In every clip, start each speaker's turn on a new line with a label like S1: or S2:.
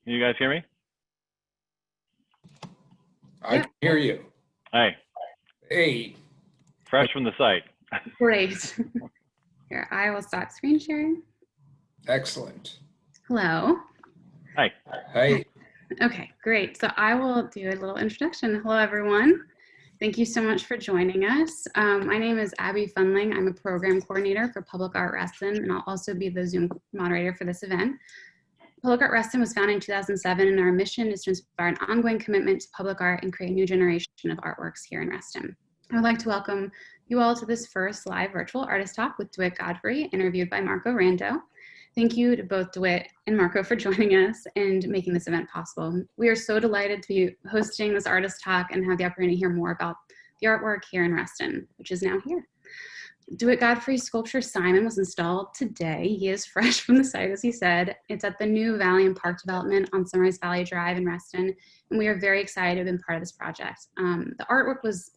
S1: Can you guys hear me?
S2: I can hear you.
S1: Hi.
S2: Hey.
S1: Fresh from the site.
S3: Great. Here, I will stop screen sharing.
S2: Excellent.
S3: Hello.
S1: Hi.
S2: Hi.
S3: Okay, great. So I will do a little introduction. Hello, everyone. Thank you so much for joining us. My name is Abby Funling. I'm a program coordinator for Public Art Reston, and I'll also be the Zoom moderator for this event. Public Art Reston was founded in 2007, and our mission is to inspire an ongoing commitment to public art and create a new generation of artworks here in Reston. I would like to welcome you all to this first live virtual artist talk with DeWitt Godfrey, interviewed by Marco Rando. Thank you to both DeWitt and Marco for joining us and making this event possible. We are so delighted to be hosting this artist talk and have the opportunity to hear more about the artwork here in Reston, which is now here. DeWitt Godfrey's sculpture Simon was installed today. He is fresh from the site, as he said. It's at the new Valley and Park development on Sunrise Valley Drive in Reston, and we are very excited to have been part of this project. The artwork was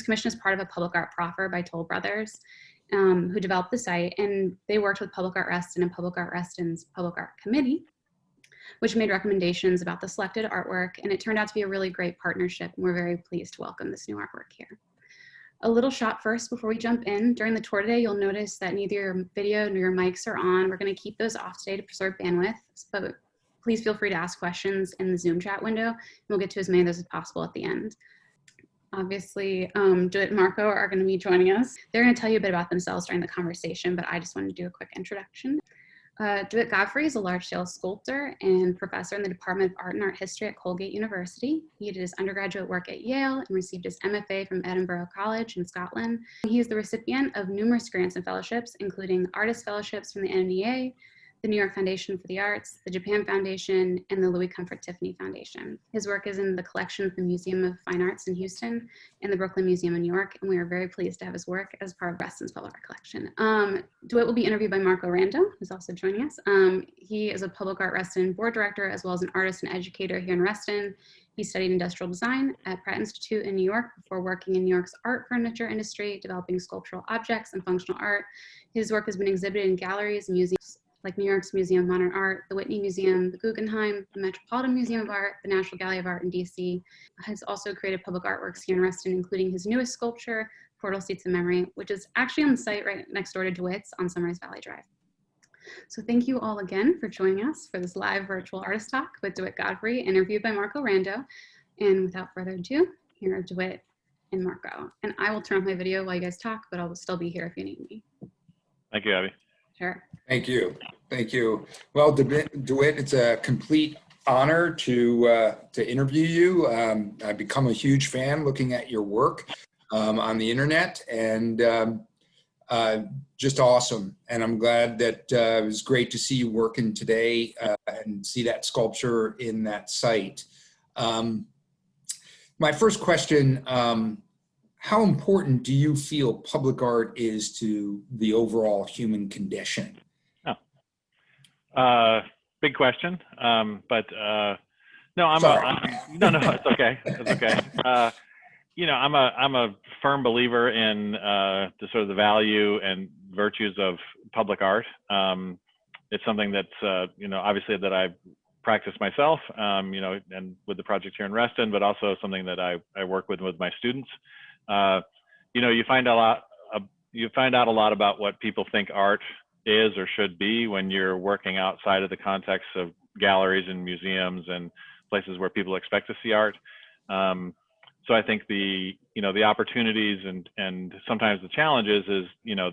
S3: commissioned as part of a public art proffer by Toll Brothers, who developed the site, and they worked with Public Art Reston and Public Art Reston's Public Art Committee, which made recommendations about the selected artwork, and it turned out to be a really great partnership, and we're very pleased to welcome this new artwork here. A little shot first before we jump in. During the tour today, you'll notice that neither your video nor your mics are on. We're going to keep those off today to preserve bandwidth, but please feel free to ask questions in the Zoom chat window, and we'll get to as many of those as possible at the end. Obviously, DeWitt and Marco are going to be joining us. They're going to tell you a bit about themselves during the conversation, but I just wanted to do a quick introduction. DeWitt Godfrey is a large-scale sculptor and professor in the Department of Art and Art History at Colgate University. He did his undergraduate work at Yale and received his MFA from Edinburgh College in Scotland. He is the recipient of numerous grants and fellowships, including artist fellowships from the NNEA, the New York Foundation for the Arts, the Japan Foundation, and the Louis Comfort Tiffany Foundation. His work is in the collection of the Museum of Fine Arts in Houston and the Brooklyn Museum in New York, and we are very pleased to have his work as part of Reston's Public Art Collection. DeWitt will be interviewed by Marco Rando, who's also joining us. He is a Public Art Reston board director, as well as an artist and educator here in Reston. He studied industrial design at Pratt Institute in New York before working in New York's art furniture industry, developing sculptural objects and functional art. His work has been exhibited in galleries and museums like New York's Museum of Modern Art, the Whitney Museum, the Guggenheim, the Metropolitan Museum of Art, the National Gallery of Art in DC. Has also created public artworks here in Reston, including his newest sculpture, Portal Seats of Memory, which is actually on the site right next door to DeWitt's on Sunrise Valley Drive. So thank you all again for joining us for this live virtual artist talk with DeWitt Godfrey, interviewed by Marco Rando. And without further ado, here are DeWitt and Marco. And I will turn off my video while you guys talk, but I'll still be here if you need me.
S1: Thank you, Abby.
S3: Sure.
S2: Thank you. Thank you. Well, DeWitt, it's a complete honor to interview you. I've become a huge fan looking at your work on the internet, and just awesome. And I'm glad that it was great to see you working today and see that sculpture in that site. My first question, how important do you feel public art is to the overall human condition?
S1: Big question, but no, it's okay. It's okay. You know, I'm a firm believer in the sort of the value and virtues of public art. It's something that's you know, obviously that I practice myself, you know, and with the project here in Reston, but also something that I work with my students. You know, you find out a lot about what people think art is or should be when you're working outside of the context of galleries and museums and places where people expect to see art. So I think the opportunities and sometimes the challenges is, you know,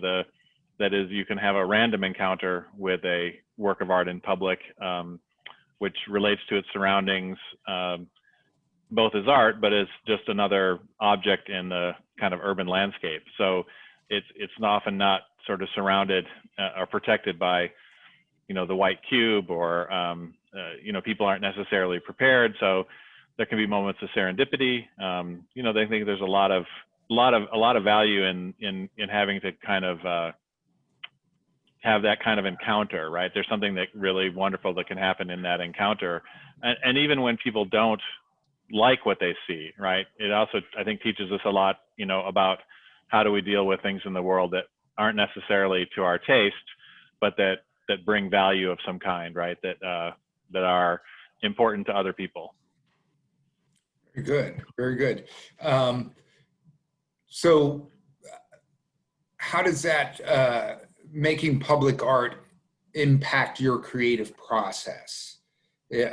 S1: that is you can have a random encounter with a work of art in public, which relates to its surroundings, both as art, but as just another object in the kind of urban landscape. So it's often not sort of surrounded or protected by, you know, the white cube, or you know, people aren't necessarily prepared. So there can be moments of serendipity. You know, they think there's a lot of value in having to kind of have that kind of encounter, right? There's something that really wonderful that can happen in that encounter, and even when people don't like what they see, right? It also, I think, teaches us a lot, you know, about how do we deal with things in the world that aren't necessarily to our taste, but that bring value of some kind, right? that are important to other people.
S2: Very good. Very good. So how does that making public art impact your creative process?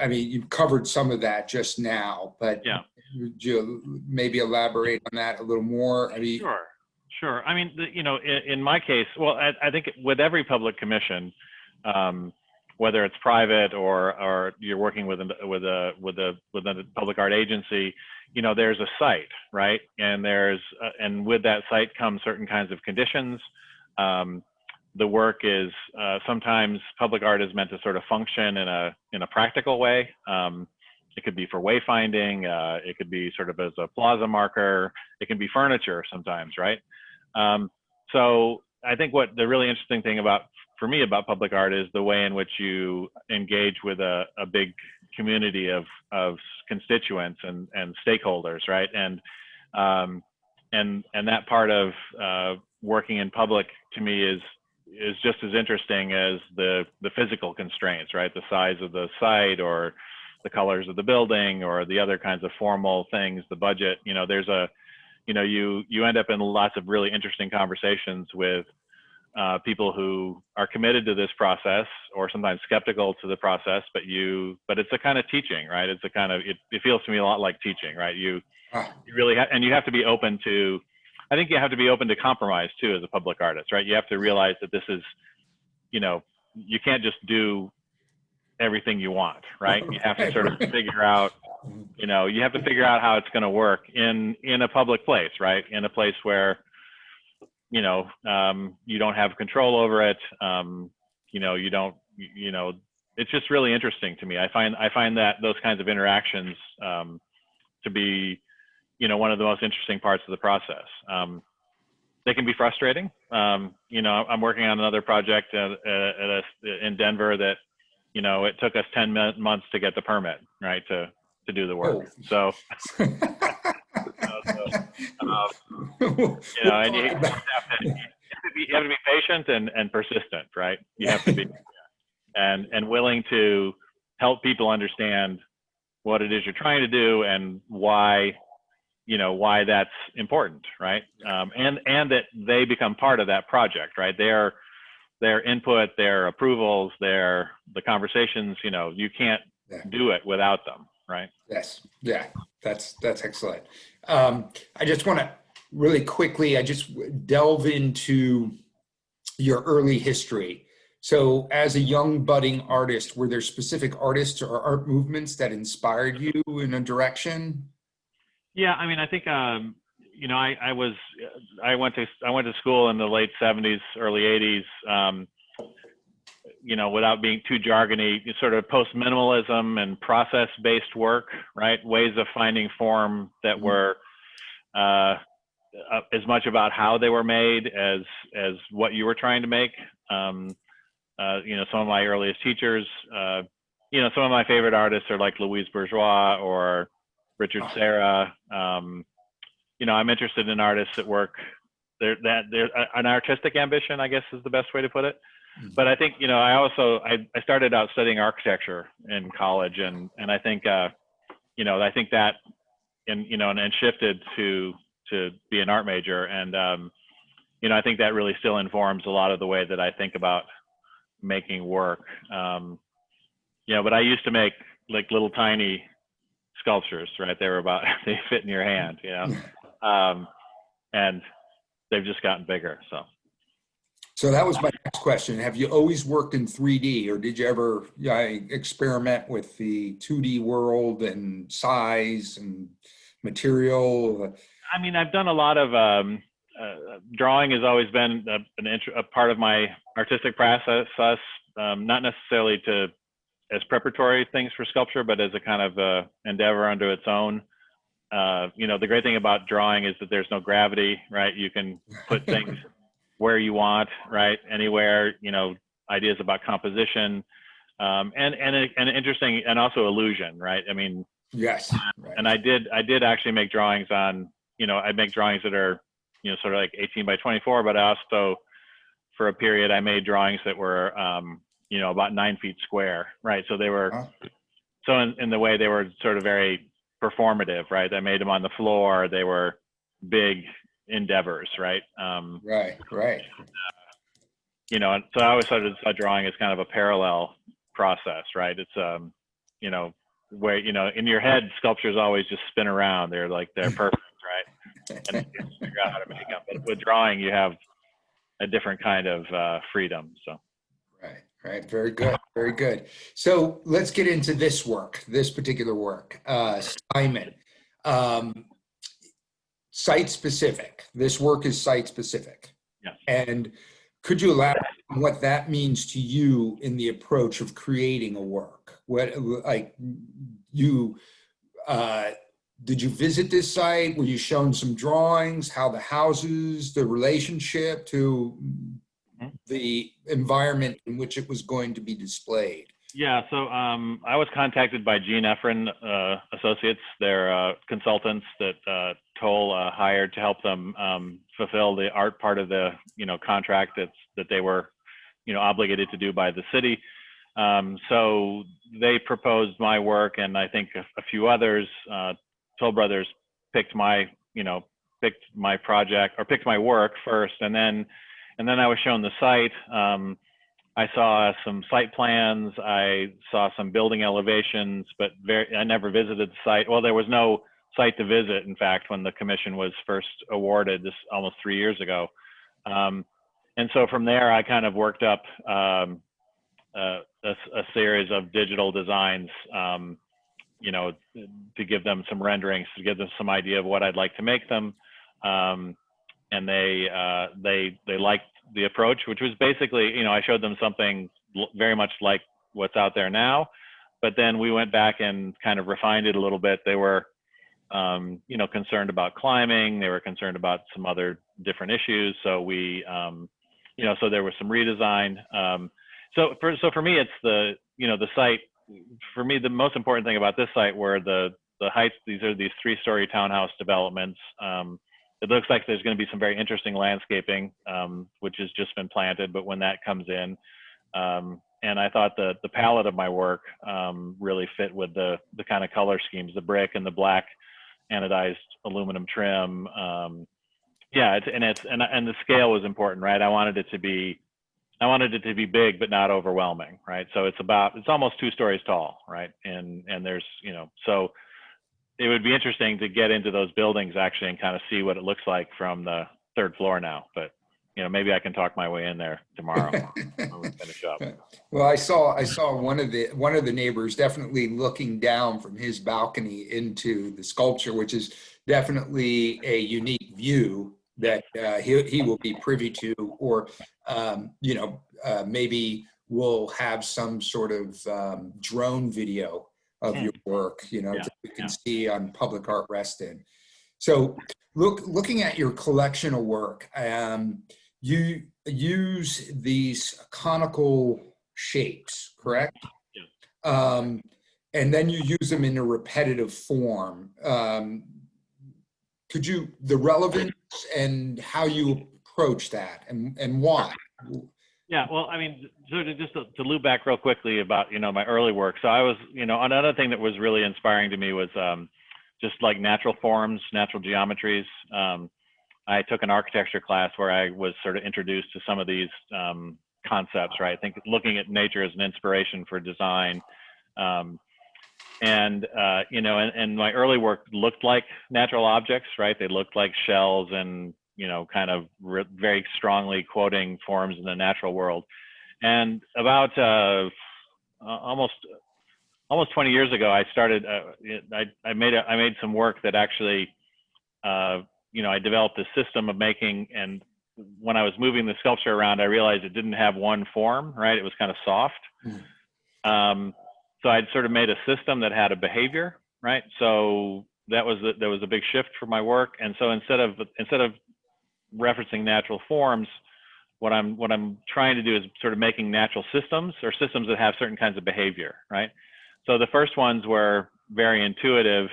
S2: I mean, you've covered some of that just now, but
S1: yeah,
S2: would you maybe elaborate on that a little more? I mean,
S1: sure. I mean, you know, in my case, well, I think with every public commission, whether it's private or you're working with a public art agency, you know, there's a site, right? And and with that site comes certain kinds of conditions. The work is sometimes public art is meant to sort of function in a practical way. It could be for wayfinding. It could be sort of as a plaza marker. It can be furniture sometimes, right? So I think what the really interesting thing for me about public art is the way in which you engage with a big community of constituents and stakeholders, right? And that part of working in public to me is just as interesting as the physical constraints, right? The size of the site or the colors of the building or the other kinds of formal things, the budget. You know, you end up in lots of really interesting conversations with people who are committed to this process or sometimes skeptical to the process, but it's a kind of teaching, right? It's a kind of, it feels to me a lot like teaching, right? You really and you have to be open to, I think you have to be open to compromise too as a public artist, right? You have to realize that this is, you know, you can't just do everything you want, right? You have to sort of figure out, you know, you have to figure out how it's going to work in a public place, right? In a place where, you know, you don't have control over it. You know, it's just really interesting to me. I find that those kinds of interactions to be, you know, one of the most interesting parts of the process. They can be frustrating. You know, I'm working on another project in Denver that, you know, it took us 10 months to get the permit, right, to do the work. So, you know, and you have to be patient and persistent, right? You have to be and willing to help people understand what it is you're trying to do and why, you know, why that's important, right? And that they become part of that project, right? Their input, their approvals, the conversations, you know, you can't do it without them, right?
S2: Yes. Yeah, that's excellent. I just want to really quickly, I just delve into your early history. So as a young budding artist, were there specific artists or art movements that inspired you in a direction?
S1: Yeah, I mean, I think, you know, I went to school in the late 70s, early 80s, you know, without being too jargony, sort of post-minimalism and process-based work, right? Ways of finding form that were as much about how they were made as what you were trying to make. You know, some of my earliest teachers, you know, some of my favorite artists are like Louise Bourgeois or Richard Serra. You know, I'm interested in artists that work, they're an artistic ambition, I guess is the best way to put it. But I think, you know, I started out studying architecture in college, and I think, you know, I think that, you know, and shifted to be an art major, and you know, I think that really still informs a lot of the way that I think about making work. You know, but I used to make like little tiny sculptures, right? They fit in your hand, you know, and they've just gotten bigger.
S2: So that was my next question. Have you always worked in 3D, or did you ever experiment with the 2D world and size and material?
S1: I mean, I've done a lot of drawing has always been a part of my artistic process, not necessarily as preparatory things for sculpture, but as a kind of endeavor unto its own. You know, the great thing about drawing is that there's no gravity, right? You can put things where you want, right? Anywhere, you know, ideas about composition, and interesting, and also illusion, right? I mean,
S2: yes. Right.
S1: And I did actually make drawings on, you know, I make drawings that are, you know, sort of like 18 by 24, but I also, for a period, I made drawings that were about 9 feet square, right? So they were,
S2: Huh?
S1: so in the way they were sort of very performative, right? I made them on the floor. They were big endeavors, right?
S2: Right, right.
S1: And so I always saw drawing as kind of a parallel process, right? It's, where, in your head, sculptures always just spin around. They're perfect, right? And you figure out how to make them. But with drawing, you have a different kind of freedom. So.
S2: Right, right. Very good, very good. So let's get into this work, this particular work. Simon, site specific. This work is site specific.
S1: Yes.
S2: And could you elaborate on what that means to you in the approach of creating a work? What, like, did you visit this site? Were you shown some drawings, how the houses, the relationship to the environment in which it was going to be displayed?
S1: Yeah, so I was contacted by Gene Efren Associates, their consultants that Toll hired to help them fulfill the art part of the contract that they were obligated to do by the city. So they proposed my work, and I think a few others. Toll Brothers picked my project, or picked my work first, and then I was shown the site. I saw some site plans. I saw some building elevations, but I never visited the site. Well, there was no site to visit, in fact, when the commission was first awarded this almost 3 years ago. And so from there, I kind of worked up a series of digital designs, to give them some renderings, to give them some idea of what I'd like to make them. And they liked the approach, which was basically, I showed them something very much like what's out there now, but then we went back and kind of refined it a little bit. They were, concerned about climbing. They were concerned about some other different issues. So we, so there was some redesign. So for me, it's the site. For me, the most important thing about this site were the heights. These are these 3-story townhouse developments. It looks like there's going to be some very interesting landscaping, which has just been planted, but when that comes in, and I thought the palette of my work really fit with the kind of color schemes, the brick and the black anodized aluminum trim. And the scale was important, right? I wanted it to be big, but not overwhelming, right? So it's almost 2 stories tall, right? And there's, so it would be interesting to get into those buildings actually and kind of see what it looks like from the 3rd floor now. But maybe I can talk my way in there tomorrow when we finish up.
S2: Well, I saw one of the neighbors definitely looking down from his balcony into the sculpture, which is definitely a unique view that he will be privy to, or maybe we'll have some sort of drone video of your work, that we can see on Public Art Reston. So looking at your collection of work, you use these conical shapes, correct?
S1: Yeah.
S2: And then you use them in a repetitive form. Could you, the relevance and how you approach that and why?
S1: Yeah, well, I mean, so to loop back real quickly about, my early work. So I was, another thing that was really inspiring to me was just like natural forms, natural geometries. I took an architecture class where I was sort of introduced to some of these concepts, right? I think looking at nature as an inspiration for design. And my early work looked like natural objects, right? They looked like shells and, kind of very strongly quoting forms in the natural world. And about almost 20 years ago, I started, I made some work that actually, I developed a system of making, and when I was moving the sculpture around, I realized it didn't have one form, right? It was kind of soft. So I'd sort of made a system that had a behavior, right? So there was a big shift for my work. And so instead of referencing natural forms, what I'm trying to do is sort of making natural systems, or systems that have certain kinds of behavior, right? So the first ones were very intuitive.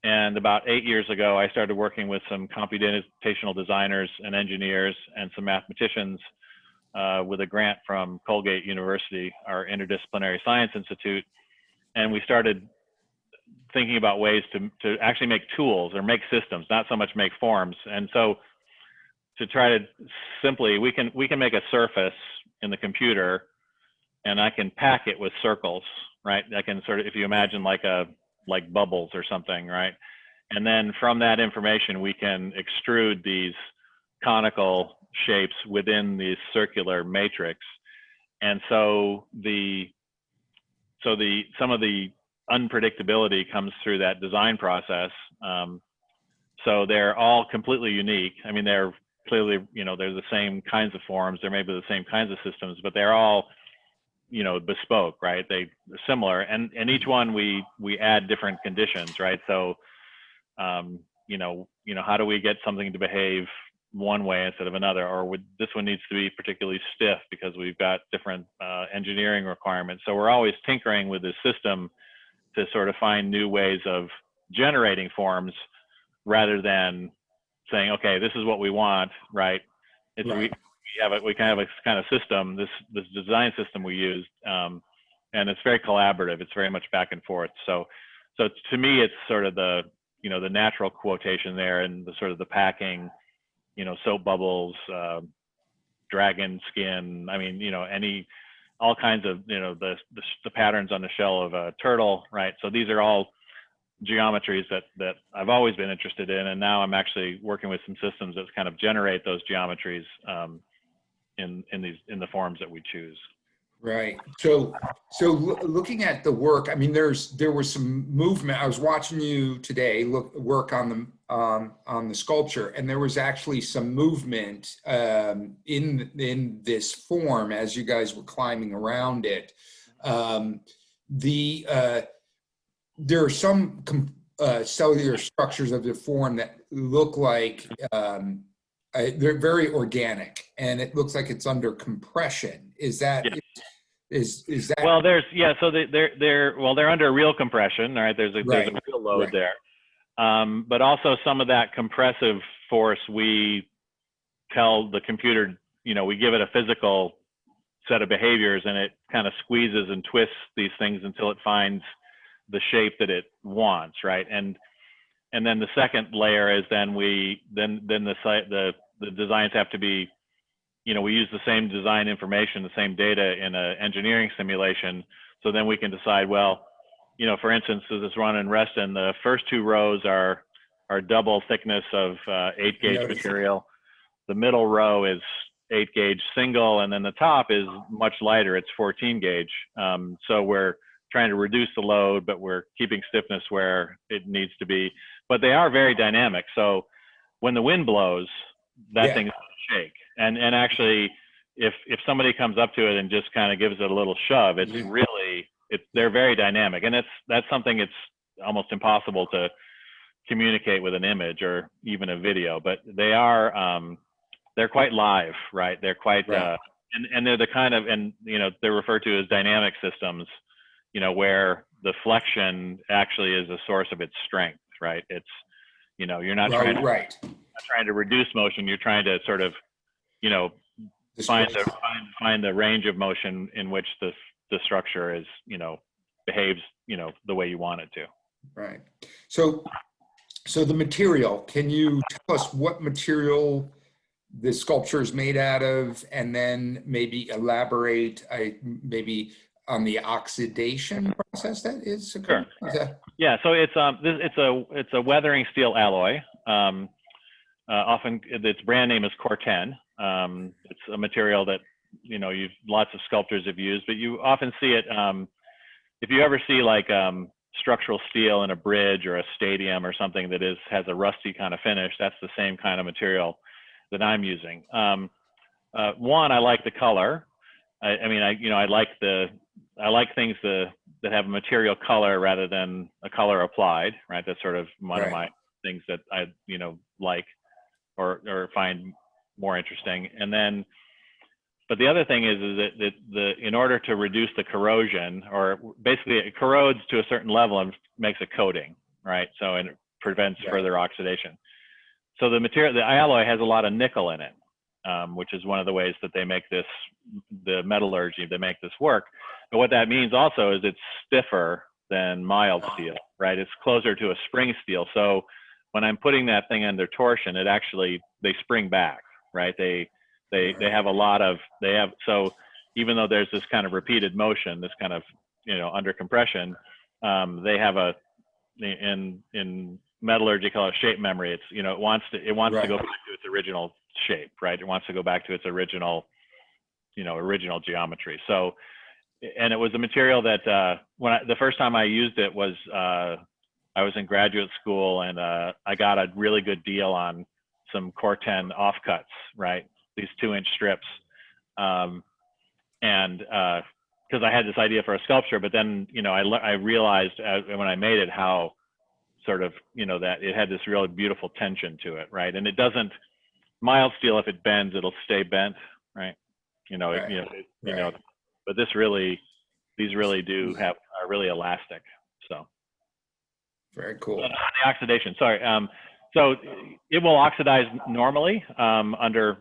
S1: And about 8 years ago, I started working with some computational designers and engineers and some mathematicians with a grant from Colgate University, our Interdisciplinary Science Institute, and we started thinking about ways to actually make tools or make systems, not so much make forms. And so to try to simply, we can make a surface in the computer, and I can pack it with circles, right? I can sort of, if you imagine like bubbles or something, right? And then from that information, we can extrude these conical shapes within the circular matrix. And so some of the unpredictability comes through that design process. So they're all completely unique. I mean, they're clearly, they're the same kinds of forms, there may be the same kinds of systems, but they're all, bespoke, right? They're similar, and each one we add different conditions, right? So, how do we get something to behave one way instead of another, or this one needs to be particularly stiff because we've got different engineering requirements. So we're always tinkering with the system to sort of find new ways of generating forms rather than saying, okay, this is what we want, right? It's
S2: Right.
S1: we kind of system, this design system we use, and it's very collaborative. It's very much back and forth. So to me, it's sort of the natural quotation there, and the sort of the packing, soap bubbles, dragon skin. I mean, all kinds of, the patterns on the shell of a turtle, right? So these are all geometries that I've always been interested in, and now I'm actually working with some systems that kind of generate those geometries in the forms that we choose.
S2: Right. So looking at the work, I mean, there was some movement. I was watching you today work on the sculpture, and there was actually some movement in this form as you guys were climbing around it. There are some cellular structures of the form that look like they're very organic, and it looks like it's under compression. Is that?
S1: Yeah.
S2: Is that?
S1: Well, so they're under real compression, right? There's a real load there, but also some of that compressive force, we tell the computer, we give it a physical set of behaviors, and it kind of squeezes and twists these things until it finds the shape that it wants, right? And then the second layer is then the designs have to be, we use the same design information, the same data in an engineering simulation. So then we can decide, well, for instance, this run in Reston, the first two rows are double thickness of 8-gauge material. The middle row is 8-gauge single, and then the top is much lighter. It's 14-gauge. So we're trying to reduce the load, but we're keeping stiffness where it needs to be. But they are very dynamic. So when the wind blows, that thing's gonna shake. And actually, if somebody comes up to it and just kind of gives it a little shove, it's really, they're very dynamic. And that's something it's almost impossible to communicate with an image or even a video. But they are, they're quite live, right? They're quite, and they're the kind of, and they're referred to as dynamic systems, where the flexion actually is a source of its strength, right? It's, you're not trying to reduce motion. You're trying to sort of, find the range of motion in which the structure is, behaves, the way you want it to.
S2: Right. So the material, can you tell us what material the sculpture is made out of, and then maybe elaborate maybe on the oxidation process that is occurring?
S1: Sure. Yeah, so it's a weathering steel alloy. Often its brand name is Corten. It's a material that lots of sculptors have used, but you often see it if you ever see like structural steel in a bridge or a stadium or something that has a rusty kind of finish. That's the same kind of material that I'm using. One, I like the color. I like things that have a material color rather than a color applied, right? That's sort of one of my things that I like or find more interesting. And then, but the other thing is that in order to reduce the corrosion, or basically it corrodes to a certain level and makes a coating, right? So, and it prevents further oxidation. So the alloy has a lot of nickel in it. which is one of the ways that they make this, the metallurgy, they make this work. But what that means also is it's stiffer than mild steel, right? It's closer to a spring steel. So when I'm putting that thing under torsion, it actually, they spring back, right? They have a lot of, so even though there's this kind of repeated motion, this kind of, under compression, they have in metallurgy called shape memory. It's, it wants to go back to its original shape, right? It wants to go back to its original, original geometry. So, and it was a material that the first time I used it was I was in graduate school, and I got a really good deal on some Corten offcuts, right? These 2-inch strips, and because I had this idea for a sculpture, but then I realized when I made it how sort of that it had this really beautiful tension to it, right? And it doesn't, mild steel, if it bends, it'll stay bent, right? But these really are really elastic. So
S2: very cool.
S1: The oxidation, sorry. So it will oxidize normally under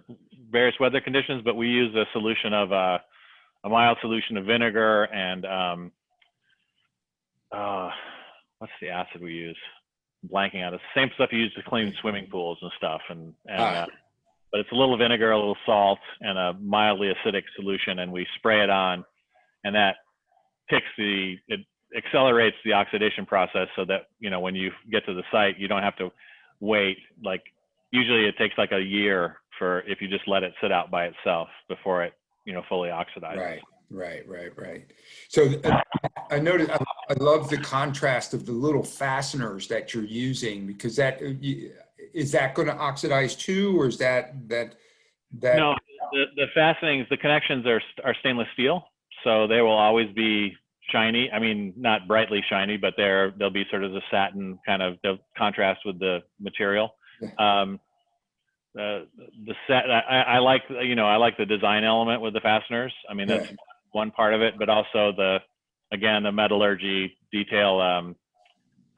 S1: various weather conditions, but we use a solution of a mild solution of vinegar and what's the acid we use? I'm blanking out. It's the same stuff you use to clean swimming pools and stuff, but it's a little vinegar, a little salt, and a mildly acidic solution, and we spray it on, and that it accelerates the oxidation process so that when you get to the site, you don't have to wait. Like usually it takes like a year if you just let it sit out by itself before it fully oxidizes.
S2: Right. So I noticed, I love the contrast of the little fasteners that you're using, because is that going to oxidize too, or is that?
S1: No, the fastenings, the connections are stainless steel, so they will always be shiny. I mean, not brightly shiny, but they'll be sort of the satin kind of, they'll contrast with the material. I like the design element with the fasteners. I mean, that's one part of it, but also the metallurgy detail.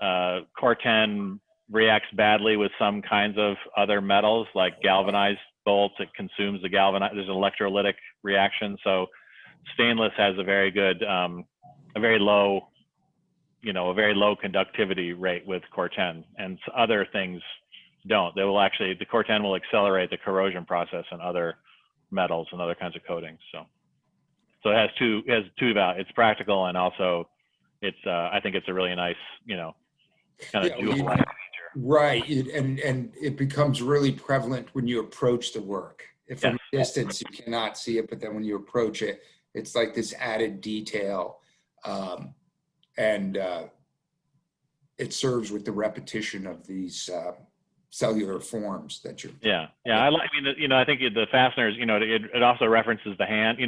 S1: Corten reacts badly with some kinds of other metals, like galvanized bolts. It consumes the there's an electrolytic reaction. So stainless has a very good, a very low conductivity rate with Corten, and other things don't. The Corten will accelerate the corrosion process in other metals and other kinds of coatings. So it has two values. It's practical, and also I think it's a really nice, kind of dual feature.
S2: Right, and it becomes really prevalent when you approach the work. If from a distance you cannot see it, but then when you approach it, it's like this added detail, and it serves with the repetition of these cellular forms that you're.
S1: I think the fasteners, it also references the hand,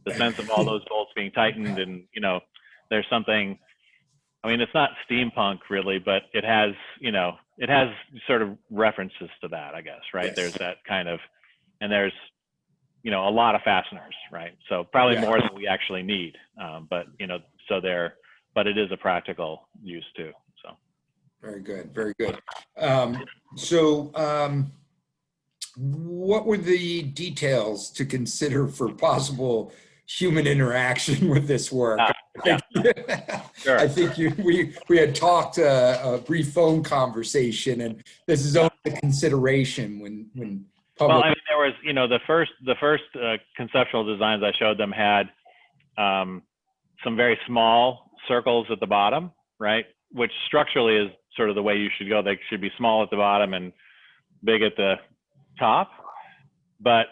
S1: the sense of all those bolts being tightened, and there's something. I mean, it's not steampunk really, but it has sort of references to that, I guess, right? Yes. There's that kind of, and there's a lot of fasteners, right? So probably more than we actually need, but but it is a practical use too. So
S2: very good. What were the details to consider for possible human interaction with this work?
S1: Sure.
S2: I think we had talked a brief phone conversation, and this is only a consideration when public.
S1: Well, I mean, there was, the first conceptual designs I showed them had some very small circles at the bottom, right? Which structurally is sort of the way you should go. They should be small at the bottom and big at the top, but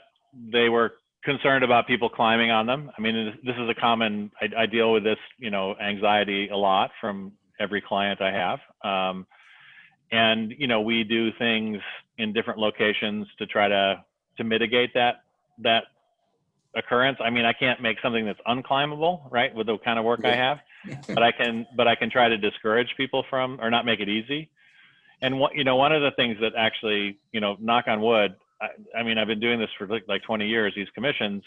S1: they were concerned about people climbing on them. I mean, this is a common, I deal with this, anxiety a lot from every client I have. And, we do things in different locations to try to mitigate that occurrence. I mean, I can't make something that's unclimbable, right, with the kind of work I have, but I can try to discourage people from, or not make it easy. And one of the things that actually, knock on wood, I mean, I've been doing this for like 20 years, these commissions,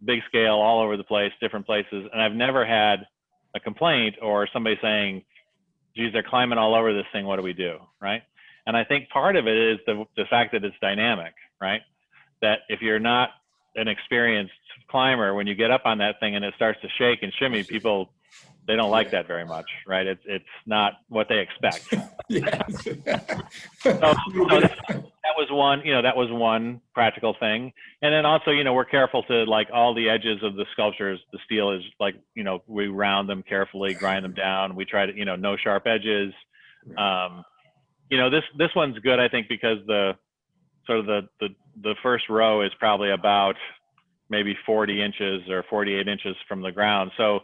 S1: big scale, all over the place, different places. And I've never had a complaint or somebody saying, geez, they're climbing all over this thing. What do we do? Right. And I think part of it is the fact that it's dynamic, right? that if you're not an experienced climber, when you get up on that thing and it starts to shake and shimmy, people, they don't like that very much, right? It's not what they expect.
S2: Yes.
S1: So that was one, that was one practical thing. And then also, we're careful to, like, all the edges of the sculptures, the steel is like, we round them carefully, grind them down. We try to, no sharp edges. This one's good, I think, because the first row is probably about maybe 40 inches or 48 inches from the ground. So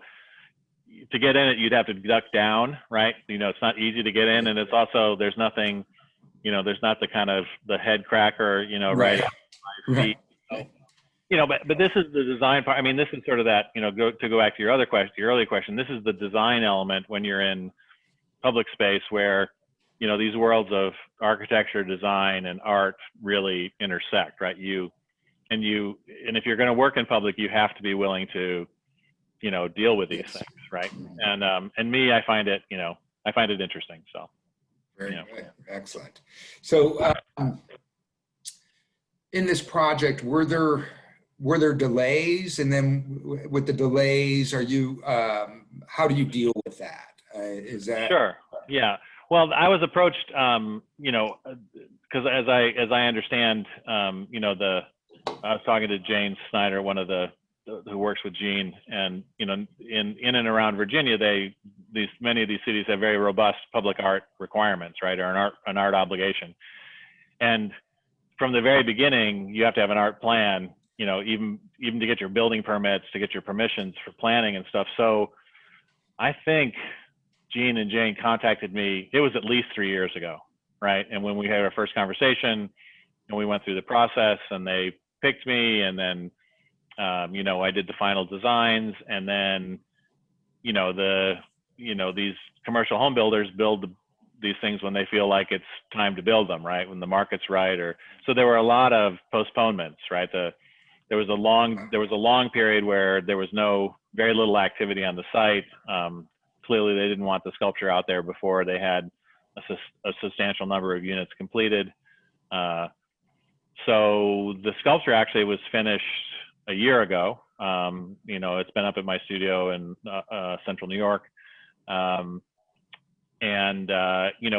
S1: to get in it, you'd have to duck down, right? It's not easy to get in, and it's also, there's nothing, there's not the kind of the head cracker, right.
S2: Right.
S1: But this is the design part. I mean, this is sort of that, to go back to your earlier question, this is the design element when you're in public space where, these worlds of architecture, design, and art really intersect, right? And if you're going to work in public, you have to be willing to, deal with these things, right? And me, I find it interesting. So.
S2: Very good. Excellent. So in this project, were there delays? And then with the delays, how do you deal with that? Is that?
S1: Sure. Yeah. Well, I was approached, because as I understand, I was talking to Jane Snyder, one of who works with Gene, and in and around Virginia, many of these cities have very robust public art requirements, right, or an art obligation. And from the very beginning, you have to have an art plan, even to get your building permits, to get your permissions for planning and stuff. So I think Gene and Jane contacted me, it was at least 3 years ago, right? And when we had our first conversation and we went through the process, and they picked me, and then I did the final designs, and then these commercial home builders build these things when they feel like it's time to build them, right? When the market's right. So there were a lot of postponements, right? There was a long period where there was very little activity on the site. Clearly they didn't want the sculpture out there before they had a substantial number of units completed. So the sculpture actually was finished a year ago. It's been up at my studio in central New York.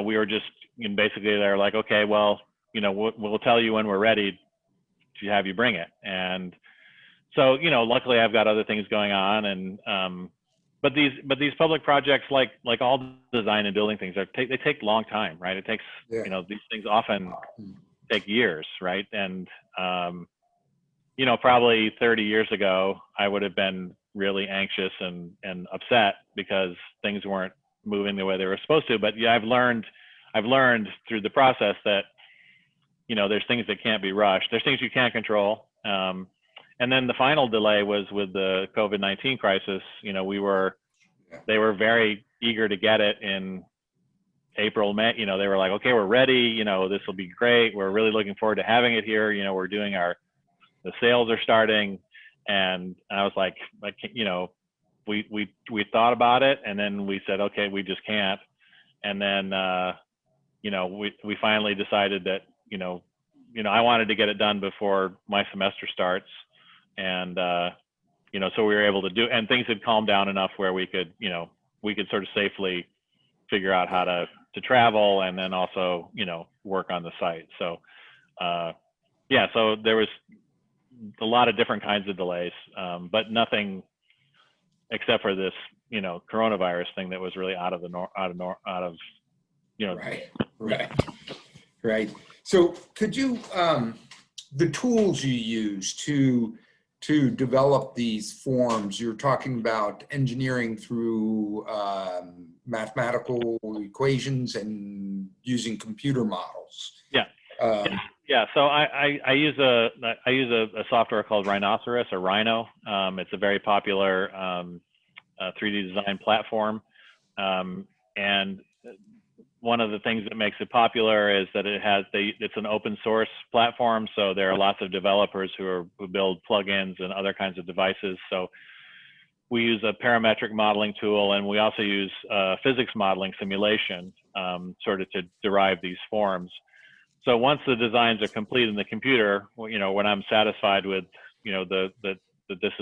S1: We were just, basically they're like, okay, well, we'll tell you when we're ready to have you bring it. And so, luckily I've got other things going on, and but these public projects, like all design and building things, they take a long time, right? It takes, these things often take years, right? And probably 30 years ago, I would have been really anxious and upset because things weren't moving the way they were supposed to. But yeah, I've learned through the process that, there's things that can't be rushed. There's things you can't control. And then the final delay was with the COVID-19 crisis. They were very eager to get it in April, May. They were like, okay, we're ready. This will be great. We're really looking forward to having it here. We're doing the sales are starting. And I was like, we thought about it, and then we said, okay, we just can't. And then, we finally decided that, I wanted to get it done before my semester starts. And, so we were able to do, and things had calmed down enough where we could sort of safely figure out how to travel, and then also, work on the site. So, so there was a lot of different kinds of delays, but nothing except for this, coronavirus thing that was really out of.
S2: Right. So could you, the tools you use to develop these forms, you're talking about engineering through mathematical equations and using computer models.
S1: Yeah. So I use a software called Rhinoceros, or Rhino. It's a very popular 3D design platform. And one of the things that makes it popular is that it's an open source platform. So there are lots of developers who build plugins and other kinds of devices. So we use a parametric modeling tool, and we also use physics modeling simulation sort of to derive these forms. So once the designs are complete in the computer, you know, when I'm satisfied with, you know, that this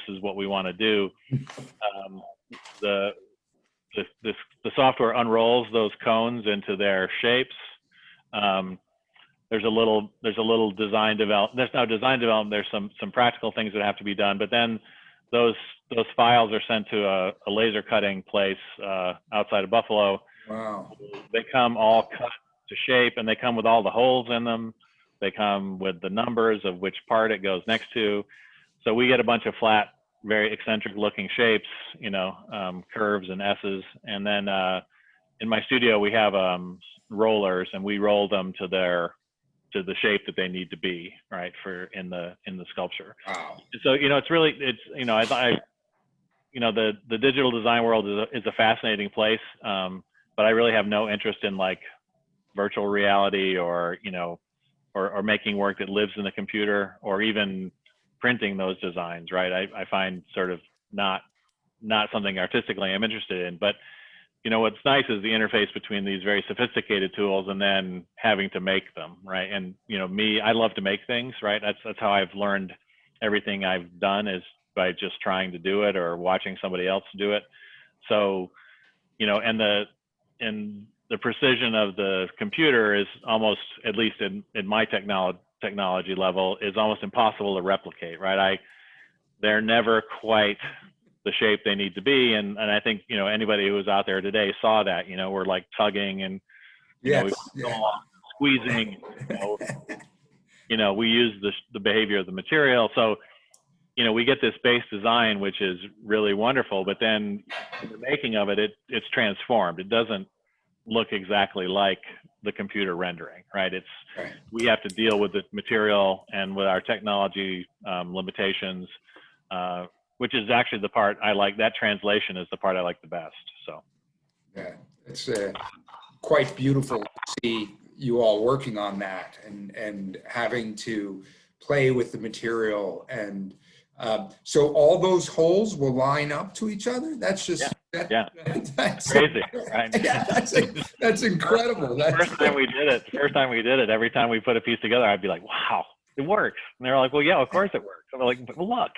S1: is what we want to do, the software unrolls those cones into their shapes. There's a little design development. There's no design development. There's some practical things that have to be done, but then those files are sent to a laser cutting place outside of Buffalo.
S2: Wow.
S1: They come all cut to shape, and they come with all the holes in them. They come with the numbers of which part it goes next to. So we get a bunch of flat, very eccentric looking shapes, you know, curves and S's. And then in my studio, we have rollers, and we roll them to the shape that they need to be, right, for in the sculpture.
S2: Wow.
S1: So, you know, you know, you know, the digital design world is a fascinating place, but I really have no interest in like virtual reality or, you know, or making work that lives in the computer, or even printing those designs, right? I find sort of not something artistically I'm interested in. But, you know, what's nice is the interface between these very sophisticated tools and then having to make them, right? And, you know, I love to make things, right? That's how I've learned everything I've done, is by just trying to do it or watching somebody else do it. So, you know, and the precision of the computer is almost, at least in my technology level, is almost impossible to replicate, right? They're never quite the shape they need to be, and I think, you know, anybody who was out there today saw that. You know, we're like tugging and, you know, we go along, squeezing. You know, we use the behavior of the material. So, you know, we get this base design, which is really wonderful, but then in the making of it, it's transformed. It doesn't look exactly like the computer rendering, right? We have to deal with the material and with our technology limitations, which is actually the part I like. That translation is the part I like the best. So,
S2: yeah, it's quite beautiful to see you all working on that and having to play with the material. And so all those holes will line up to each other. That's just that's
S1: crazy, right?
S2: Yeah, that's incredible.
S1: The first time we did it, every time we put a piece together, I'd be like, "Wow, it works!" And they're like, "Well, yeah, of course it works." I'm like, "Well, look."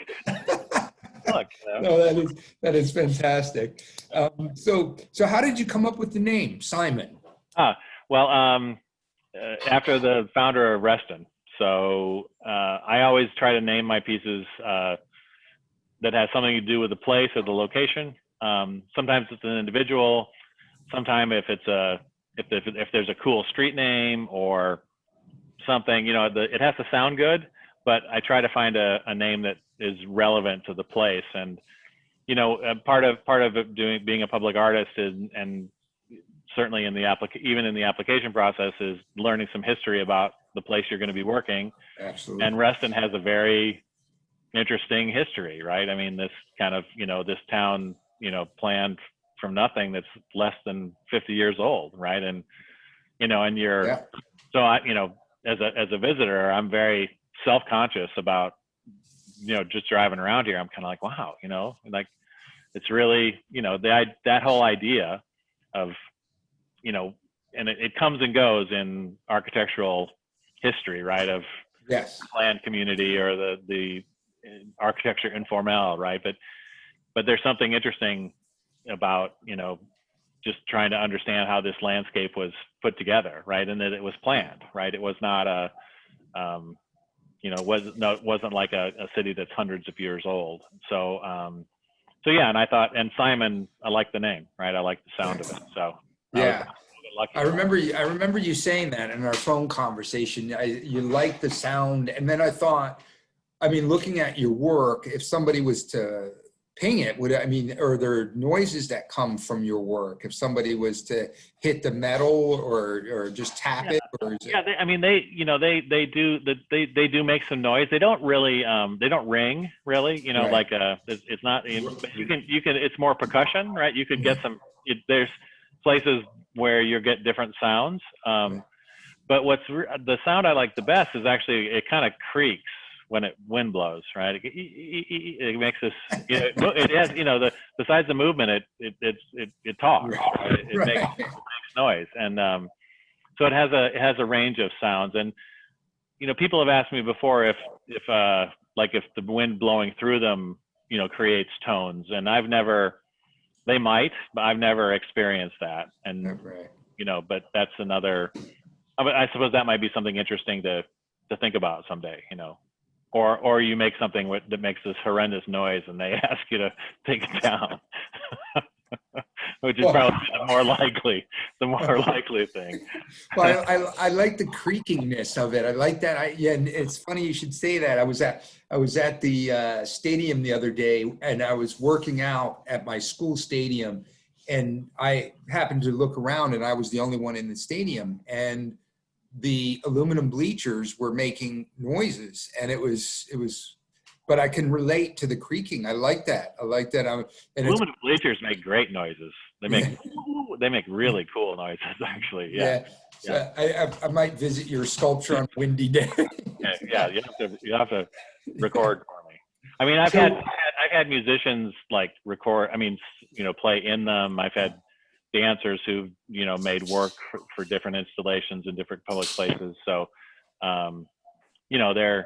S1: Look, you know?
S2: No, that is fantastic. So how did you come up with the name Simon?
S1: Well, after the founder of Reston. So I always try to name my pieces that has something to do with the place or the location. Sometimes it's an individual. Sometimes if there's a cool street name or something, you know, it has to sound good. But I try to find a name that is relevant to the place. And, you know, part of it being a public artist and certainly even in the application process is learning some history about the place you're going to be working.
S2: Absolutely.
S1: And Reston has a very interesting history, right? I mean, this kind of, you know, this town, you know, planned from nothing that's less than 50 years old, right? And, you know, and so I, you know, as a visitor, I'm very self-conscious about, you know, just driving around here. I'm kind of like, wow, you know, like it's really, you know, that whole idea of, you know, and it comes and goes in architectural history, right? Of planned community or the architecture informal, right? But there's something interesting about, you know, just trying to understand how this landscape was put together, right? And that it was planned, right? It was not you know, it wasn't like a city that's hundreds of years old. So yeah, and I thought, and Simon, I like the name, right? I like the sound of it. So
S2: yeah, I remember you saying that in our phone conversation. You like the sound, and then I thought, I mean, looking at your work, if somebody was to ping it, are there noises that come from your work if somebody was to hit the metal or just tap it? Or
S1: I mean, they do make some noise. They don't really, they don't ring really, you know,
S2: right.
S1: like it's not, you can, it's more percussion, right? You could get there's places where you get different sounds. But the sound I like the best is actually, it kind of creaks when wind blows, right? It makes this, you know, it has, you know, besides the movement, it talks, right? It makes noise. And So it has a range of sounds. And, you know, people have asked me before if the wind blowing through them, you know, creates tones, and they might, but I've never experienced that. And,
S2: Right.
S1: you know, but that's another, I suppose that might be something interesting to think about someday, you know, or you make something that makes this horrendous noise and they ask you to take it down, which is probably the more likely thing.
S2: Well, I like the creakiness of it. I like that. Yeah, and it's funny you should say that. I was at the stadium the other day, and I was working out at my school stadium, and I happened to look around, and I was the only one in the stadium, and the aluminum bleachers were making noises, and it was. But I can relate to the creaking. I like that. And
S1: Aluminum bleachers make great noises. They make really cool noises, actually. Yeah.
S2: So I might visit your sculpture on a windy day.
S1: Yeah, you have to record for me. I mean, I've had musicians like record. I mean, you know, play in them. I've had dancers who, you know, made work for different installations in different public places. So, you know,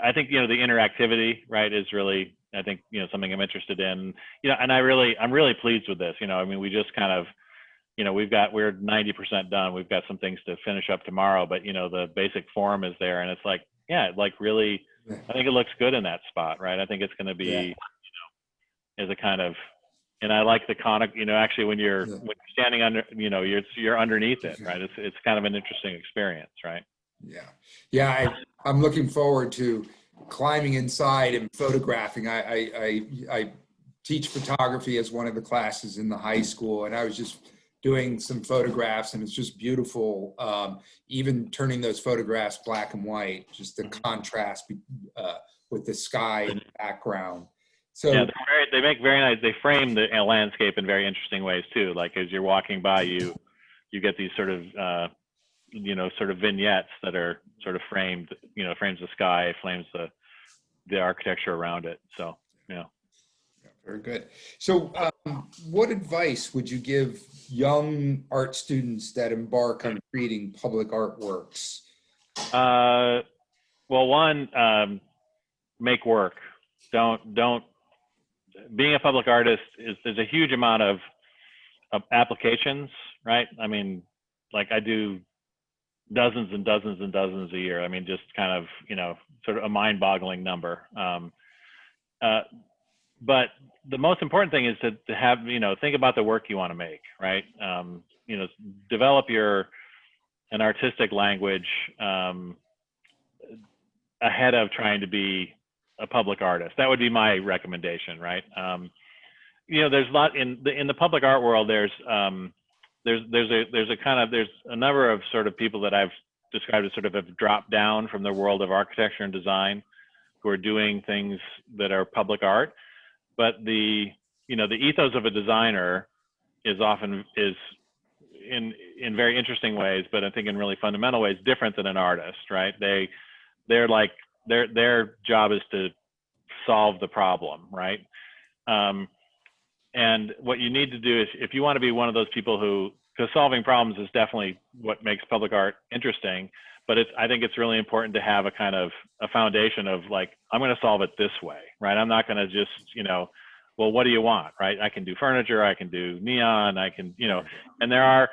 S1: I think, you know, the interactivity, right, is really, I think, you know, something I'm interested in. You know, and I'm really pleased with this. You know, I mean, we just kind of, you know, we're 90% done. We've got some things to finish up tomorrow, but, you know, the basic form is there, and it's like, yeah, like really, I think it looks good in that spot, right? I think it's going to be, you know, as a kind of, and I like the conic, you know, actually when you're standing under, you know, you're underneath it, right? It's kind of an interesting experience, right?
S2: Yeah. I'm looking forward to climbing inside and photographing. I teach photography as one of the classes in the high school, and I was just doing some photographs, and it's just beautiful. Even turning those photographs black and white, just the contrast with the sky in the background. So
S1: yeah, they make very nice. They frame the landscape in very interesting ways too. Like as you're walking by, you get these sort of you know, sort of vignettes that are sort of framed. You know, frames the sky, frames the architecture around it. So yeah.
S2: Very good. So what advice would you give young art students that embark on creating public artworks?
S1: Well, one, make work. Don't. Being a public artist there's a huge amount of applications, right? I mean, like I do dozens and dozens and dozens a year. I mean, just kind of, you know, sort of a mind-boggling number. But the most important thing is to have, you know, think about the work you want to make, right? You know, develop an artistic language ahead of trying to be a public artist. That would be my recommendation, right? You know, there's a lot in the public art world. There's a number of sort of people that I've described as sort of have dropped down from the world of architecture and design, who are doing things that are public art. But the ethos of a designer is often in very interesting ways, but I think in really fundamental ways different than an artist, right? They're like their job is to solve the problem, right? And what you need to do is, if you want to be one of those people because solving problems is definitely what makes public art interesting, but I think it's really important to have a kind of a foundation of like, I'm going to solve it this way, right? I'm not going to just, you know, well, what do you want, right? I can do furniture, I can do neon, I can, you know, and there,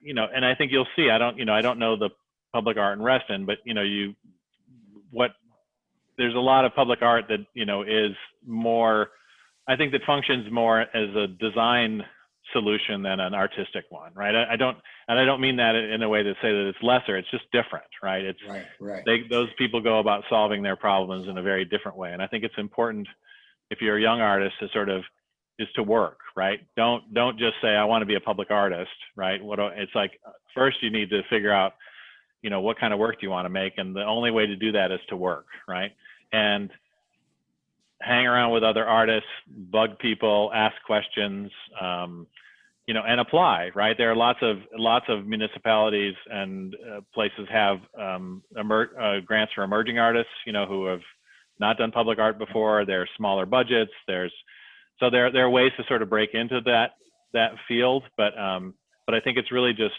S1: you know, and I think you'll see, I don't know the public art in Reston, but, you know, there's a lot of public art that, you know, is more, I think that functions more as a design solution than an artistic one, right? I don't mean that in a way to say that it's lesser, it's just different, right? It's
S2: right.
S1: Those people go about solving their problems in a very different way. And I think it's important, if you're a young artist, to sort of is to work, right? Don't just say, I want to be a public artist, right? It's like, first you need to figure out, you know, what kind of work do you want to make? And the only way to do that is to work, right? And hang around with other artists, bug people, ask questions, you know, and apply, right? There are lots of municipalities and places have grants for emerging artists, you know, who have not done public art before. There are smaller budgets. There are ways to sort of break into that field, but I think it's really just,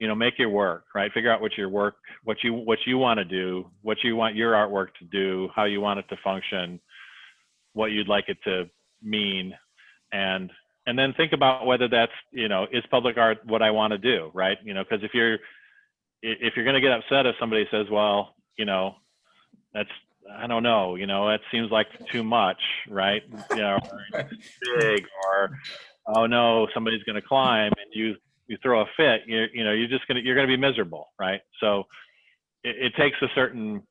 S1: make your work, right? Figure out what you want to do, what you want your artwork to do, how you want it to function, what you'd like it to mean, and then think about whether that's, is public art what I want to do, right? Because if you're going to get upset if somebody says, well, that's, I don't know, it seems like too much, right? Or it's big, or oh no, somebody's going to climb, and you throw a fit, you're going to be miserable, right? So it takes a certain,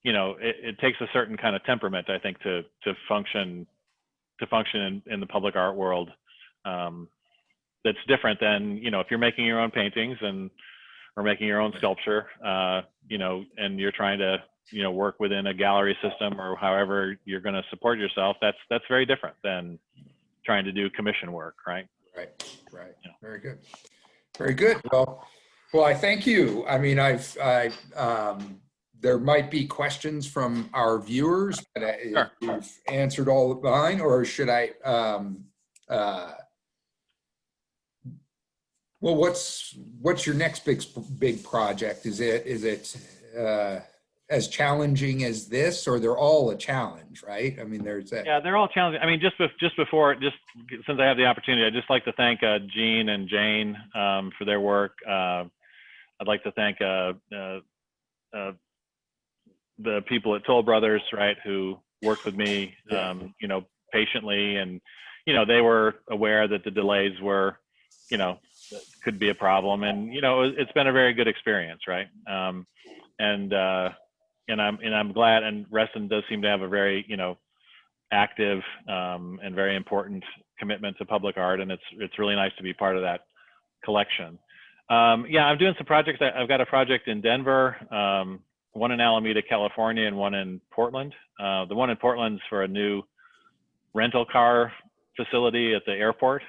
S1: it takes a certain kind of temperament, I think, to function in the public art world. That's different than, if you're making your own paintings or making your own sculpture, and you're trying to, work within a gallery system or however you're going to support yourself. That's very different than trying to do commission work, right?
S2: Right.
S1: Yeah.
S2: Very good. Very good. Well, I thank you. I mean, there might be questions from our viewers, but
S1: Sure.
S2: you've answered all of mine, or should I? Well, what's your next big project? Is it as challenging as this, or they're all a challenge, right? I mean, there's that.
S1: Yeah, they're all challenging. I mean, just since I have the opportunity, I'd just like to thank Jean and Jane for their work. I'd like to thank the people at Toll Brothers, right, who worked with me, patiently, and they were aware that the delays were, could be a problem, and it's been a very good experience, right? And I'm glad, and Reston does seem to have a very, active and very important commitment to public art, and it's really nice to be part of that collection. Yeah, I'm doing some projects. I've got a project in Denver, one in Alameda, California, and one in Portland. The one in Portland's for a new rental car facility at the airport.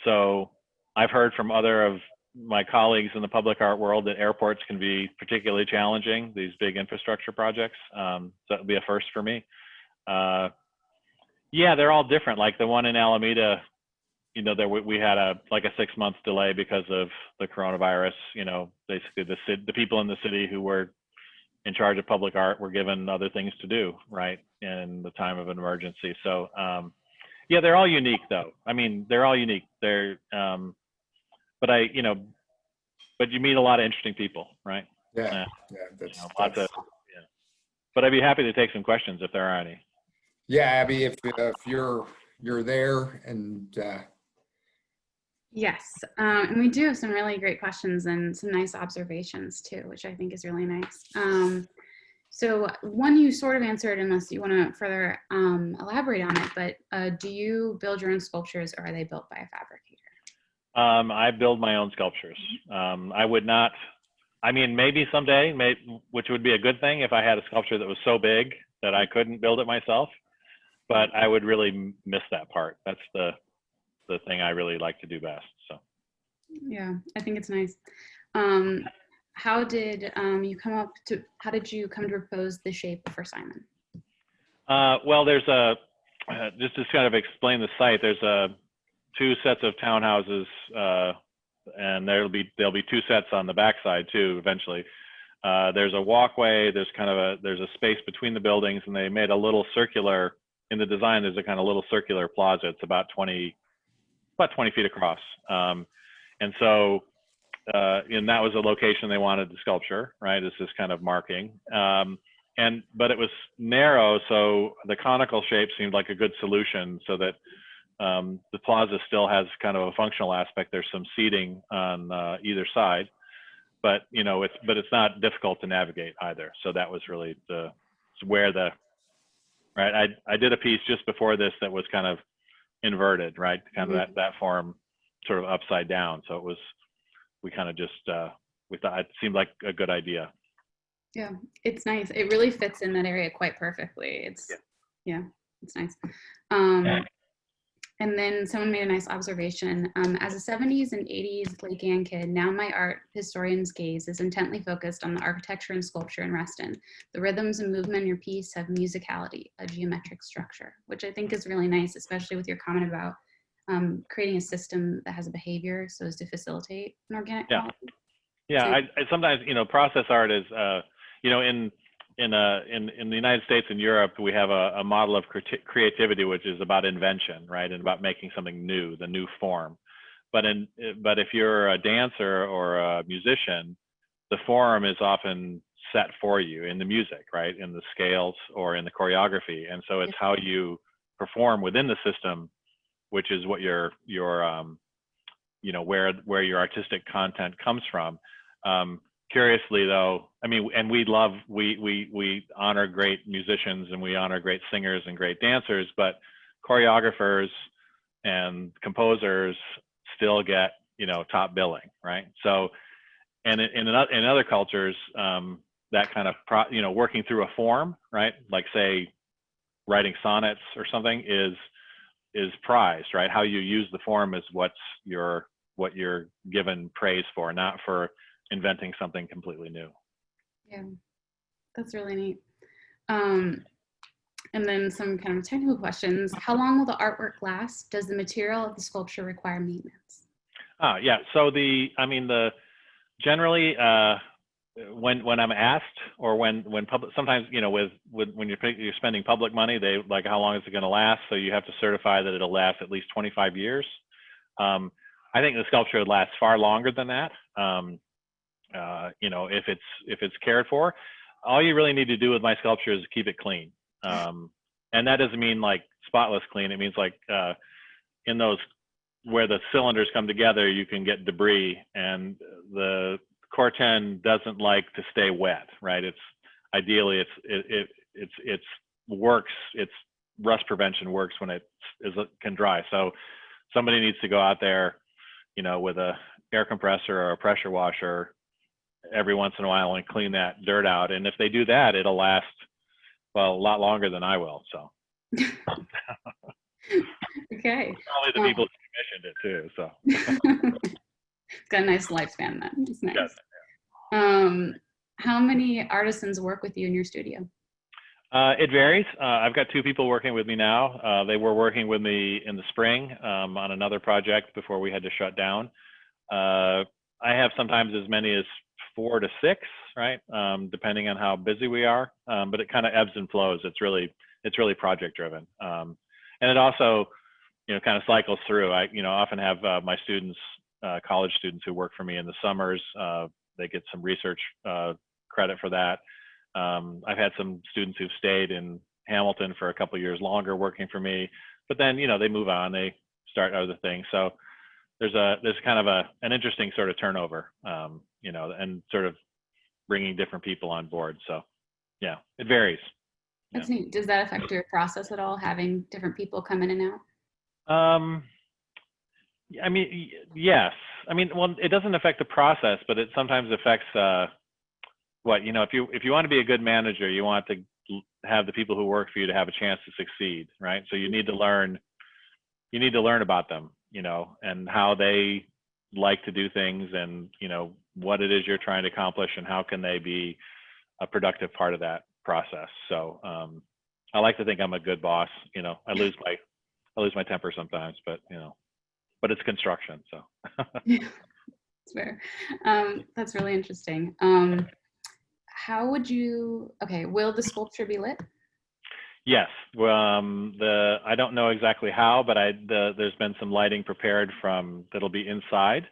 S1: So I've heard from other of my colleagues in the public art world that airports can be particularly challenging, these big infrastructure projects. So it'll be a first for me. Yeah, they're all different. Like the one in Alameda, we had a 6-month delay because of the coronavirus. Basically the people in the city who were in charge of public art were given other things to do, right, in the time of an emergency. So yeah, they're all unique though. I mean, they're all unique. They're but you meet a lot of interesting people, right?
S2: Yeah.
S1: Lots of, yeah. But I'd be happy to take some questions if there are any.
S2: Yeah, Abby, if you're there, and
S3: Yes, and we do have some really great questions and some nice observations too, which I think is really nice. So one you sort of answered, unless you want to further elaborate on it, but do you build your own sculptures, or are they built by a fabricator?
S1: I build my own sculptures. I would not, I mean, maybe someday, which would be a good thing if I had a sculpture that was so big that I couldn't build it myself, but I would really miss that part. That's the thing I really like to do best. So
S3: yeah, I think it's nice. How did you come to propose the shape for Simon?
S1: Well, there's just to kind of explain the site, there's 2 sets of townhouses, and there'll be 2 sets on the backside too eventually. There's a walkway, there's a space between the buildings, and they made a little circular, in the design there's a kind of little circular plaza. It's about 20 feet across. And so, and that was a location they wanted the sculpture, right? This is kind of marking. But it was narrow, so the conical shape seemed like a good solution, so that the plaza still has kind of a functional aspect. There's some seating on either side, but it's not difficult to navigate either. So that was really right. I did a piece just before this that was kind of inverted, right? Kind of that form, sort of upside down. So we kind of just we thought it seemed like a good idea.
S3: Yeah, it's nice. It really fits in that area quite perfectly. Yeah, it's nice. And then someone made a nice observation. As a 70s and 80s Lake Ann kid, now my art historian's gaze is intently focused on the architecture and sculpture in Reston. The rhythms and movement in your piece have musicality, a geometric structure, which I think is really nice, especially with your comment about creating a system that has a behavior so as to facilitate an organic
S1: Yeah.
S3: quality.
S1: Yeah,
S3: So-
S1: I sometimes, process art is, in the United States and Europe, we have a model of creativity, which is about invention, right, and about making something new, the new form. But if you're a dancer or a musician, the form is often set for you in the music, right, in the scales or in the choreography, and so it's how you perform within the system, which is what your where your artistic content comes from. Curiously though, I mean, and we honor great musicians and we honor great singers and great dancers, but choreographers and composers still get, top billing, right? So, and in other cultures, that kind of, working through a form, right? Like say, writing sonnets or something is prized, right? How you use the form is what you're given praise for, not for inventing something completely new.
S3: Yeah, that's really neat. And then some kind of technical questions. How long will the artwork last? Does the material of the sculpture require maintenance?
S1: Yeah. So generally when I'm asked, or when public, sometimes when you're spending public money, they like, how long is it going to last? So you have to certify that it'll last at least 25 years. I think the sculpture would last far longer than that. If it's cared for, all you really need to do with my sculpture is keep it clean. And that doesn't mean like spotless clean. It means like in those where the cylinders come together, you can get debris, and the Corten doesn't like to stay wet, right? It's ideally it's works. It's rust prevention works when it can dry. So somebody needs to go out there, with a air compressor or a pressure washer every once in a while and clean that dirt out. And if they do that, it'll last, well, a lot longer than I will. So.
S3: Okay.
S1: Probably the people who commissioned it too. So.
S3: It's got a nice lifespan then. It's nice.
S1: Yes.
S3: How many artisans work with you in your studio?
S1: It varies. I've got 2 people working with me now. They were working with me in the spring on another project before we had to shut down. I have sometimes as many as 4 to 6, right? Depending on how busy we are. But it kind of ebbs and flows. It's really project driven. And it also, kind of cycles through. I, often have my students, college students who work for me in the summers. They get some research credit for that. I've had some students who've stayed in Hamilton for a couple of years longer working for me, but then, they move on, they start other things. So there's kind of an interesting sort of turnover, and sort of bringing different people on board. So yeah, it varies.
S3: That's neat. Does that affect your process at all, having different people come in and out?
S1: I mean, yes. I mean, well, it doesn't affect the process, but it sometimes affects, if you want to be a good manager, you want to have the people who work for you to have a chance to succeed, right? So you need to learn about them, and how they like to do things, and, what it is you're trying to accomplish, and how can they be a productive part of that process. So I like to think I'm a good boss. I lose my temper sometimes, but but it's construction, so.
S3: Yeah, that's fair. That's really interesting. How would you? Okay, will the sculpture be lit?
S1: Yes. I don't know exactly how, but there's been some lighting prepared that'll be inside,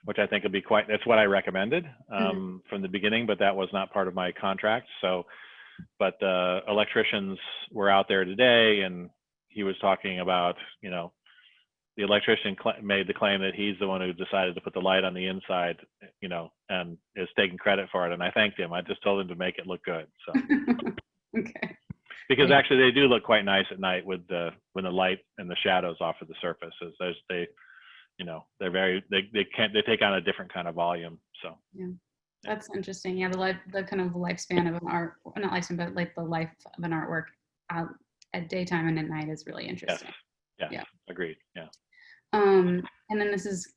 S1: which I think will be that's what I recommended from the beginning, but that was not part of my contract. So, but the electricians were out there today, and he was talking about, the electrician made the claim that he's the one who decided to put the light on the inside, and is taking credit for it. And I thanked him. I just told him to make it look good. So. Okay. Because actually they do look quite nice at night when the light and the shadows off of the surface. They take on a different kind of volume. So. Yeah.
S3: That's interesting. Yeah, the kind of lifespan of an art, not lifespan, but like the life of an artwork at daytime and at night is really interesting.
S1: Yes. Yeah. Agreed. Yeah.
S3: And then this is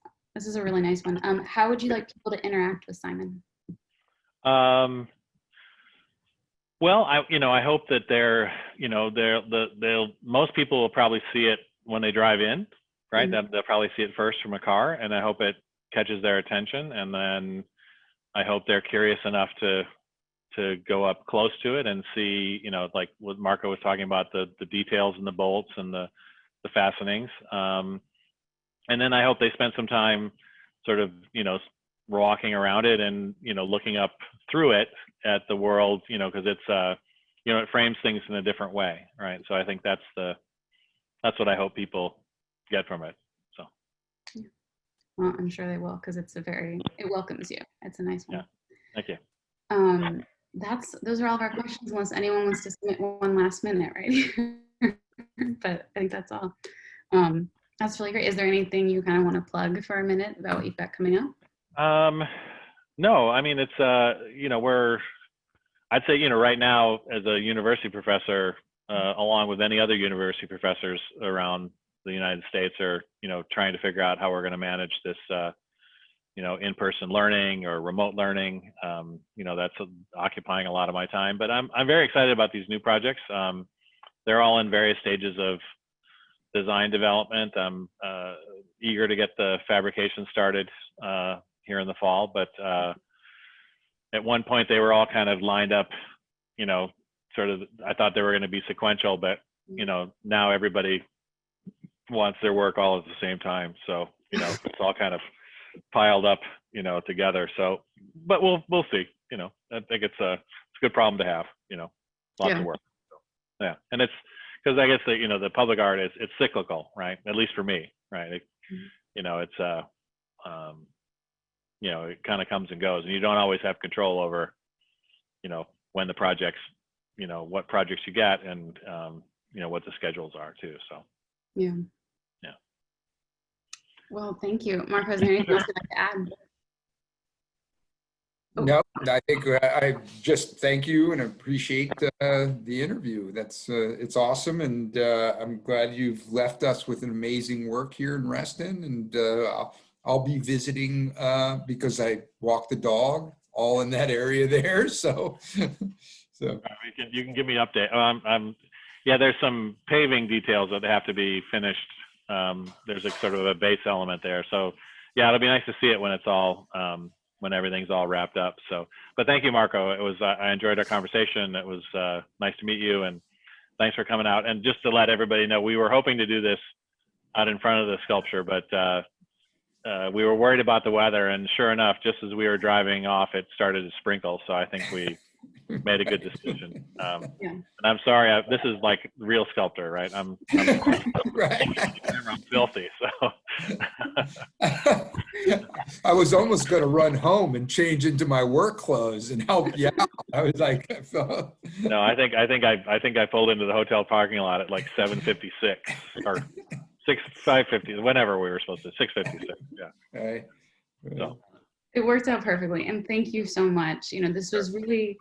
S3: a really nice one. How would you like people to interact with Simon?
S1: Well, I hope that most people will probably see it when they drive in. right? They'll probably see it first from a car, and I hope it catches their attention, and then I hope they're curious enough to go up close to it and see, you know, like what Marco was talking about, the details and the bolts and the fastenings. And then I hope they spend some time sort of, you know, walking around it and, you know, looking up through it at the world, you know, because it's, you know, it frames things in a different way, right? So I think that's what I hope people get from it. So.
S3: Well, I'm sure they will, because it welcomes you. It's a nice one.
S1: Yeah, thank you.
S3: Those are all of our questions, unless anyone wants to submit one last minute, right? But I think that's all. That's really great. Is there anything you kind of want to plug for a minute about what you've got coming up?
S1: No, I mean, it's, you know, I'd say, you know, right now as a university professor, along with any other university professors around the United States, are, you know, trying to figure out how we're going to manage this, you know, in-person learning or remote learning. You know, that's occupying a lot of my time, but I'm very excited about these new projects. They're all in various stages of design development. I'm eager to get the fabrication started here in the fall, but at one point they were all kind of lined up, you know, sort of, I thought they were going to be sequential, but, you know, now everybody wants their work all at the same time. So, you know, it's all kind of piled up, you know, together. So, but we'll see, you know, I think it's a good problem to have, you know, lots of work. So, yeah. And it's, because I guess the, you know, the public art it's cyclical, right? At least for me, right? You know, it's, you know, it kind of comes and goes, and you don't always have control over, you know, when the projects, you know, what projects you get, and, you know, what the schedules are too. So,
S3: yeah. Well, thank you. Marco, is there anything else you'd like to add?
S2: No, I think I just thank you and appreciate the interview. That's it's awesome, and I'm glad you've left us with an amazing work here in Reston. And I'll be visiting because I walk the dog all in that area there. So,
S1: you can give me an update. Yeah, there's some paving details that have to be finished. There's a sort of a base element there. So, yeah, it'll be nice to see it when it's all. When everything's all wrapped up. So, but thank you, Marco. It was, I enjoyed our conversation. It was nice to meet you, and thanks for coming out. And just to let everybody know, we were hoping to do this out in front of the sculpture, but we were worried about the weather, and sure enough, just as we were driving off, it started to sprinkle. So I think we made a good decision. And I'm sorry, this is like real sculptor, right? I'm filthy, so.
S2: I was almost going to run home and change into my work clothes and help you out. I was like,
S1: no, I think I pulled into the hotel parking lot at like 7:56 or 5:50, whenever we were supposed to. 6:56. Yeah.
S2: Okay.
S1: So.
S3: It worked out perfectly, and thank you so much. You know, this was really.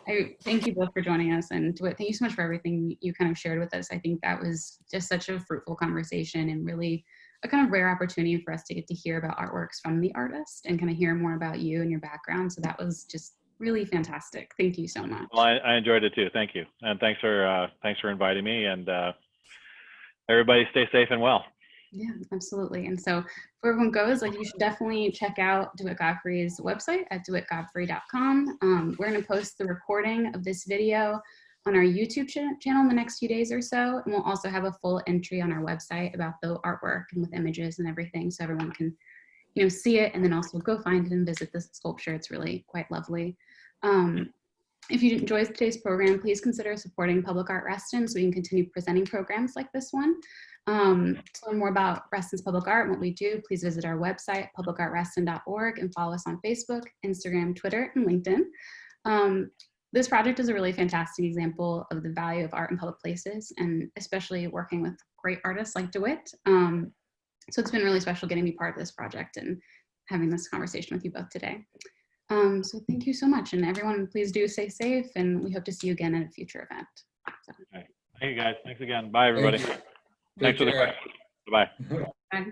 S3: I thank you both for joining us, and DeWitt, thank you so much for everything you kind of shared with us. I think that was just such a fruitful conversation, and really a kind of rare opportunity for us to get to hear about artworks from the artist and kind of hear more about you and your background. So that was just really fantastic. Thank you so much.
S1: Well, I enjoyed it too. Thank you, and thanks for inviting me. And everybody, stay safe and well.
S3: Yeah, absolutely. And so before everyone goes, like, you should definitely check out DeWitt Godfrey's website at dewittgodfrey.com. We're going to post the recording of this video on our YouTube channel in the next few days or so. And we'll also have a full entry on our website about the artwork and with images and everything, so everyone can, you know, see it and then also go find it and visit the sculpture. It's really quite lovely. If you enjoyed today's program, please consider supporting Public Art Reston so we can continue presenting programs like this one. To learn more about Reston's public art and what we do, please visit our website, publicartreston.org, and follow us on Facebook, Instagram, Twitter, and LinkedIn. This project is a really fantastic example of the value of art in public places, and especially working with great artists like DeWitt. So it's been really special getting to be part of this project and having this conversation with you both today. So thank you so much, and everyone, please do stay safe, and we hope to see you again at a future event. So.
S1: All right. Thank you, guys. Thanks again. Bye, everybody. Thanks for the question. Bye.
S3: Bye.